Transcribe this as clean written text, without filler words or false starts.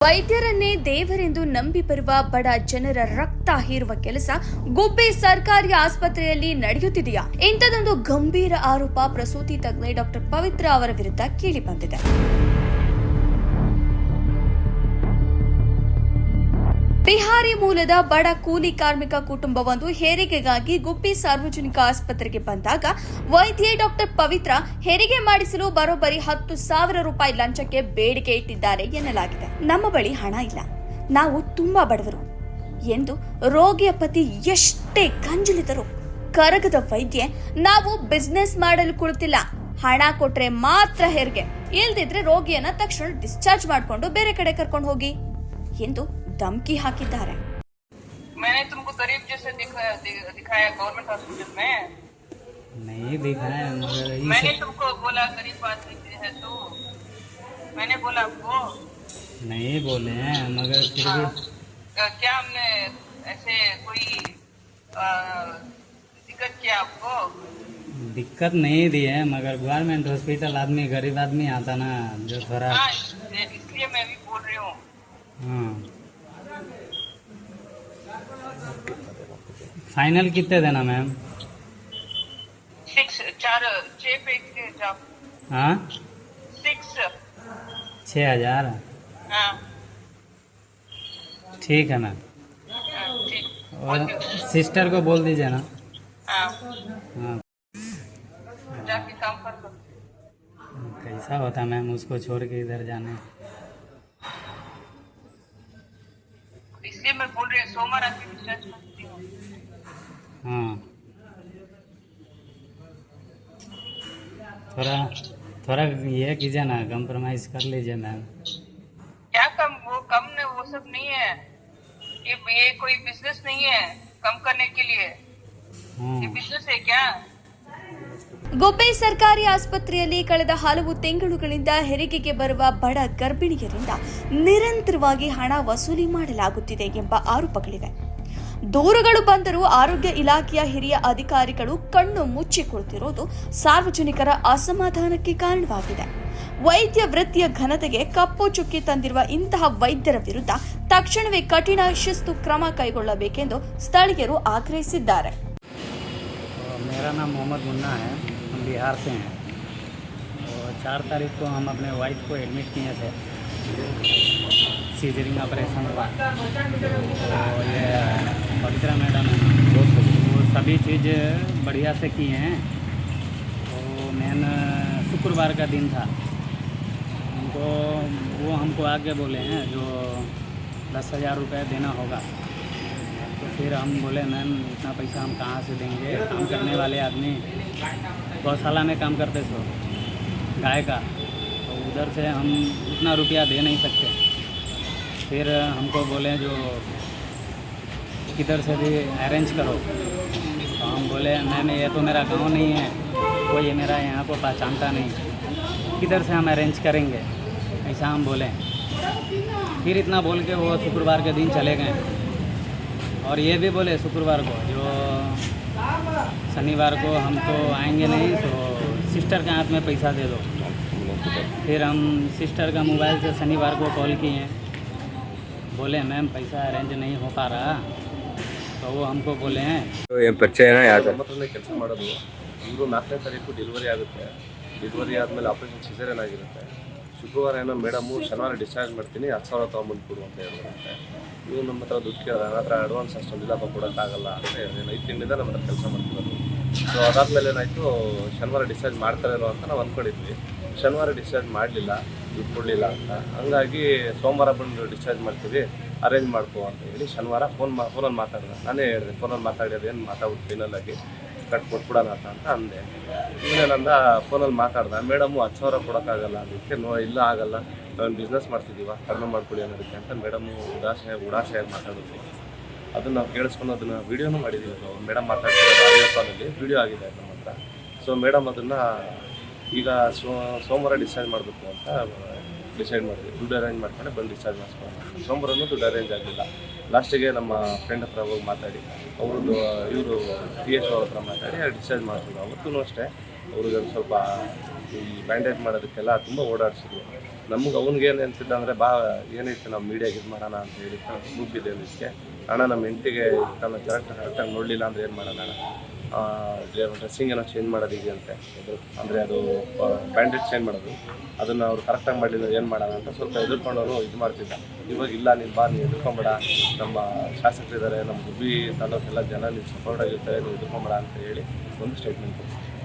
ವೈದ್ಯರನ್ನೇ ದೇವರೆಂದು ನಂಬಿ ಬರುವ ಬಡ ಜನರ ರಕ್ತ ಹೀರುವ ಕೆಲಸ ಗುಬ್ಬಿ ಸರ್ಕಾರಿ ಆಸ್ಪತ್ರೆಯಲ್ಲಿ ನಡೆಯುತ್ತಿದೆಯಾ? ಇಂಥದೊಂದು ಗಂಭೀರ ಆರೋಪ ಪ್ರಸೂತಿ ತಜ್ಞೆ ಡಾಕ್ಟರ್ ಪವಿತ್ರ ಅವರ ವಿರುದ್ಧ ಕೇಳಿಬಂದಿದೆ. ಬಿಹಾರಿ ಮೂಲದ ಬಡ ಕೂಲಿ ಕಾರ್ಮಿಕ ಕುಟುಂಬವೊಂದು ಹೆರಿಗೆಗಾಗಿ ಗುಬ್ಬಿ ಸಾರ್ವಜನಿಕ ಆಸ್ಪತ್ರೆಗೆ ಬಂದಾಗ ವೈದ್ಯೆ ಡಾಕ್ಟರ್ ಪವಿತ್ರ ಹೆರಿಗೆ ಮಾಡಿಸಲು ಬರೋಬ್ಬರಿ 10,000 ರೂಪಾಯಿ ಲಂಚಕ್ಕೆ ಬೇಡಿಕೆ ಇಟ್ಟಿದ್ದಾರೆ ಎನ್ನಲಾಗಿದೆ. ನಮ್ಮ ಬಳಿ ಹಣ ಇಲ್ಲ, ನಾವು ತುಂಬಾ ಬಡವರು ಎಂದು ರೋಗಿಯ ಪತಿ ಎಷ್ಟೇ ಕಂಜಲಿದರು ಕರಗದ ವೈದ್ಯೆ, ನಾವು ಬಿಸ್ನೆಸ್ ಮಾಡಲು ಕುಳಿತಿಲ್ಲ, ಹಣ ಕೊಟ್ರೆ ಮಾತ್ರ ಹೆರಿಗೆ, ಇಲ್ದಿದ್ರೆ ರೋಗಿಯನ್ನ ತಕ್ಷಣ ಡಿಸ್ಚಾರ್ಜ್ ಮಾಡಿಕೊಂಡು ಬೇರೆ ಕಡೆ ಕರ್ಕೊಂಡು ಹೋಗಿ ಎಂದು धमकी हाकिದ್ದಾರೆ. मैंने तुमको गरीब जैसे दिखाया गवर्नमेंट हॉस्पिटल में नहीं दिखाया, मगर मैंने तुमको बोला गरीब आदमी है तो मैंने बोला आपको नहीं बोले हैं, मगर फिर भी क्या हमने ऐसे कोई दिक्कत किया आपको? दिक्कत नहीं दी है, मगर गवर्नमेंट हॉस्पिटल आदमी गरीब आदमी आता ना जो थोड़ा, इसलिए मैं भी बोल रही हूँ. हाँ फाइनल कितने देना मैम? 6 पे जाओ. हाँ 6,000. हाँ ठीक है मैम. ठीक. और सिस्टर को बोल दीजिए ना. हाँ हाँ जाके काम कर लो. कैसा होता मैम उसको छोड़ के इधर जाने? इसलिए मैं बोल रही हूँ सोमवार आके डिस्चार्ज करती हूँ. हाँ थोड़ा ये कीजिए ना, कंप्रोमाइज कर लीजिए मैम. क्या कम ने वो सब नहीं है. ये कोई बिजनेस नहीं है कम करने के लिए. ये बिजनेस है क्या? ಗುಬ್ಬಿ ಸರ್ಕಾರಿ ಆಸ್ಪತ್ರೆಯಲ್ಲಿ ಕಳೆದ ಹಲವು ತಿಂಗಳುಗಳಿಂದ ಹೆರಿಗೆಗೆ ಬರುವ ಬಡ ಗರ್ಭಿಣಿಯರಿಂದ ನಿರಂತರವಾಗಿ ಹಣ ವಸೂಲಿ ಮಾಡಲಾಗುತ್ತಿದೆ ಎಂಬ ಆರೋಪಗಳಿವೆ. ದೂರುಗಳು ಬಂದರೂ ಆರೋಗ್ಯ ಇಲಾಖೆಯ ಹಿರಿಯ ಅಧಿಕಾರಿಗಳು ಕಣ್ಣು ಮುಚ್ಚಿಕೊಳ್ಳುತ್ತಿರುವುದು ಸಾರ್ವಜನಿಕರ ಅಸಮಾಧಾನಕ್ಕೆ ಕಾರಣವಾಗಿದೆ. ವೈದ್ಯ ವೃತ್ತಿಯ ಘನತೆಗೆ ಕಪ್ಪು ಚುಕ್ಕಿ ತಂದಿರುವ ಇಂತಹ ವೈದ್ಯರ ವಿರುದ್ಧ ತಕ್ಷಣವೇ ಕಠಿಣ ಶಿಸ್ತು ಕ್ರಮ ಕೈಗೊಳ್ಳಬೇಕೆಂದು ಸ್ಥಳೀಯರು ಆಗ್ರಹಿಸಿದ್ದಾರೆ. मेरा नाम मोहम्मद मुन्ना है, हम बिहार से हैं. और 4 तारीख को हम अपने वाइफ को एडमिट किए थे, सीजरिंग ऑपरेशन हुआ. तो ये पवित्रा मैडम है, वो सभी चीज़ बढ़िया से किए हैं. तो मेन शुक्रवार का दिन था, वो हमको आगे बोले हैं जो 10,000 रुपये देना होगा. तो फिर हम बोले मैम इतना पैसा हम कहाँ से देंगे, काम करने वाले आदमी गौशाला में काम करते थे गाय का, तो उधर से हम उतना रुपया दे नहीं सकते. फिर हमको बोले जो किधर से भी अरेंज करो. तो हम बोले मैम ये तो मेरा गांव नहीं है, कोई मेरा यहाँ को पहचानता नहीं, किधर से हम अरेंज करेंगे, ऐसा हम बोले. फिर इतना बोल के वो शुक्रवार के दिन चले गए. और ये भी बोले शुक्रवार को जो शनिवार को हम तो आएंगे नहीं, तो सिस्टर के हाथ में पैसा दे दो. फिर हम सिस्टर का मोबाइल से शनिवार को कॉल किए, बोले मैम पैसा अरेंज नहीं हो पा रहा. तो वो हमको बोले हैं ಪರಿಚಯನ ಯಾರು ಕೆಲಸ ಮಾಡೋದು, ಇವರು 4ನೇ ತಾರೀಕು ಡೆಲಿವರಿ ಆಗುತ್ತೆ. ಡೆಲಿವರಿ ಆದಮೇಲೆ ಆಪರೇಷನ್ ಸಿಸೇರಿಯನ್ ಆಗಿರುತ್ತೆ. ಶುಕ್ರವಾರ ಏನೋ ಮೇಡಮು ಶನಿವಾರ ಡಿಸ್ಚಾರ್ಜ್ ಮಾಡ್ತೀನಿ 10,000 ತೊಗೊಂಬಂದು ಕೊಡು ಅಂತ ಹೇಳಿದ್ರಂತೆ. ಇವ್ರು ನಮ್ಮ ಹತ್ರ ದುಡ್ಡು ಕೇಳಿದ, ನನ್ನ ಹತ್ರ ಅಡ್ವಾನ್ಸ್ ಅಷ್ಟೊಂದಿಲ್ಲಪ್ಪ ಕೊಡೋಕ್ಕಾಗಲ್ಲ ಅಂತ ಹೇಳಿದೆ. 5 ತಿಂಗಳಿಂದ ನಮ್ಮ ಹತ್ರ ಕೆಲಸ ಮಾಡ್ತಿರೋದು. ಸೊ ಅದಾದಮೇಲೆ ಏನಾಯಿತು, ಶನಿವಾರ ಡಿಸ್ಚಾರ್ಜ್ ಮಾಡ್ತಾರೇನೋ ಅಂತ ನಾವು ಅಂದ್ಕೊಂಡಿದ್ವಿ. ಶನಿವಾರ ಡಿಸ್ಚಾರ್ಜ್ ಮಾಡಲಿಲ್ಲ, ದುಡ್ಡು ಕೊಡಲಿಲ್ಲ ಅಂತ. ಹಂಗಾಗಿ ಸೋಮವಾರ ಬಂದು ಡಿಸ್ಚಾರ್ಜ್ ಮಾಡ್ತೀವಿ, ಅರೇಂಜ್ ಮಾಡ್ಕೋ ಅಂತ ಹೇಳಿ ಶನಿವಾರ ಫೋನಲ್ಲಿ ಮಾತಾಡಿದೆ. ನಾನೇ ಹೇಳಿದೆ ಫೋನಲ್ಲಿ ಮಾತಾಡೋದು ಏನು ಮಾತಾಡ್ಬಿಟ್ಟು ಫೈನಲಾಗಿ ಕೊಟ್ಬಿಡೋಣ ಅಂತ ಅಂದೆ. ಇನ್ನೇನಂದ ಫೋನಲ್ಲಿ ಮಾತಾಡ್ದೆ, ಮೇಡಮು 10,000 ಕೊಡೋಕ್ಕಾಗಲ್ಲ. ಅದಕ್ಕೆ ಇಲ್ಲ ಆಗಲ್ಲ, ನಾವು ಬಿಸ್ನೆಸ್ ಮಾಡ್ತಿದ್ದೀವ, ಕಡಿಮೆ ಮಾಡ್ಕೊಳ್ಳಿ ಅನ್ನೋದಕ್ಕೆ ಅಂತ ಮೇಡಮು ಉಡಾಸೆಯಾಗಿ ಮಾತಾಡಿದ್ವಿ. ಅದನ್ನು ನಾವು ಕೇಳಿಸ್ಕೊಂಡು ಅದನ್ನು ವೀಡಿಯೋನೂ ಮಾಡಿದ್ದೀವಿ. ನಾವು ಮೇಡಮ್ ಮಾತಾಡ್ತಿರೋದು ಆಡಿಯೋ ಕಾಲಲ್ಲಿ ವೀಡಿಯೋ ಆಗಿದೆ ನಮ್ಮ ಹತ್ರ. ಸೊ ಮೇಡಮ್ ಅದನ್ನು ಈಗ ಸೋಮವಾರ ಡಿಸ್ಚಾರ್ಜ್ ಮಾಡಬೇಕು ಅಂತ ಡಿಸೈಡ್ ಮಾಡಿದ್ವಿ. ದುಡ್ಡು ಅರೇಂಜ್ ಮಾಡ್ಕೊಂಡು ಬಂದು ಡಿಸ್ಚಾರ್ಜ್ ಮಾಡಿಸ್ಕೊಳ್ಳೋಣ. ಸೋಮವಾರನೂ ದುಡ್ಡು ಅರೇಂಜ್ ಆಗಲಿಲ್ಲ. ಲಾಸ್ಟಿಗೆ ನಮ್ಮ ಫ್ರೆಂಡ್ ಹತ್ರ ಹೋಗಿ ಮಾತಾಡಿ, ಅವ್ರದ್ದು ಇವರು TS ಅವ್ರ ಹತ್ರ ಮಾತಾಡಿ ಡಿಸ್ಚಾರ್ಜ್ ಮಾಡಿಸಿದ್ರು. ಅವತ್ತೂ ಅಷ್ಟೇ ಅವ್ರಿಗೆ ಒಂದು ಸ್ವಲ್ಪ ಈ ಬ್ಯಾಂಡೇಜ್ ಮಾಡೋದಕ್ಕೆಲ್ಲ ತುಂಬ ಓಡಾಡಿಸಿದ್ರು. ನಮ್ಗೆ ಅವ್ನಿಗೆ ಏನು ಅನ್ಸಿದ್ದ ಅಂದರೆ ಏನೈತೆ ನಾವು ಮೀಡಿಯಾಗೆ ಇದು ಮಾಡೋಣ ಅಂತ ಹೇಳಿ ಗ್ರೂಪ್ ಇದೆ ಇದಕ್ಕೆ ಅಣ್ಣ ನಮ್ಮ ಹೆಂಡತಿಗೆ ನಮ್ಮ ಕರೆಕ್ಟಾಗಿ ನೋಡಲಿಲ್ಲ ಅಂದರೆ ಏನು ಮಾಡೋಣ ಡ್ರೆಸ್ಸಿಂಗ್ ಏನೋ ಚೇಂಜ್ ಮಾಡೋದಿದೆ ಅಂತೆ ಅಂದರೆ ಅದು ಬ್ಯಾಂಡೇಜ್ ಚೇಂಜ್ ಮಾಡೋದು ಅದನ್ನು ಅವ್ರು ಕರೆಕ್ಟಾಗಿ ಮಾಡಲಿಲ್ಲ ಏನು ಮಾಡೋಣ ಅಂತ ಸ್ವಲ್ಪ ಎದುರ್ಕೊಂಡವರು ಇದು ಮಾಡ್ತಿದ್ದ. ಇವಾಗ ಇಲ್ಲ ನೀನು ಬಾ, ನೀನು ಎದುರ್ಕೊಂಬೇಡ, ನಮ್ಮ ಶಾಸಕರಿದ್ದಾರೆ, ನಮ್ಮ ಗುಬ್ಬಿ ತಾಲೂಕೆಲ್ಲ ಜನ ನೀನು ಸಪೋರ್ಟ್ ಆಗಿರ್ತಾರೆ, ನೀವು ಎದುರ್ಕೊಂಬೇಡ ಅಂತ ಹೇಳಿ ಒಂದು ಸ್ಟೇಟ್ಮೆಂಟ್ ಕೊಡ್ತೀನಿ.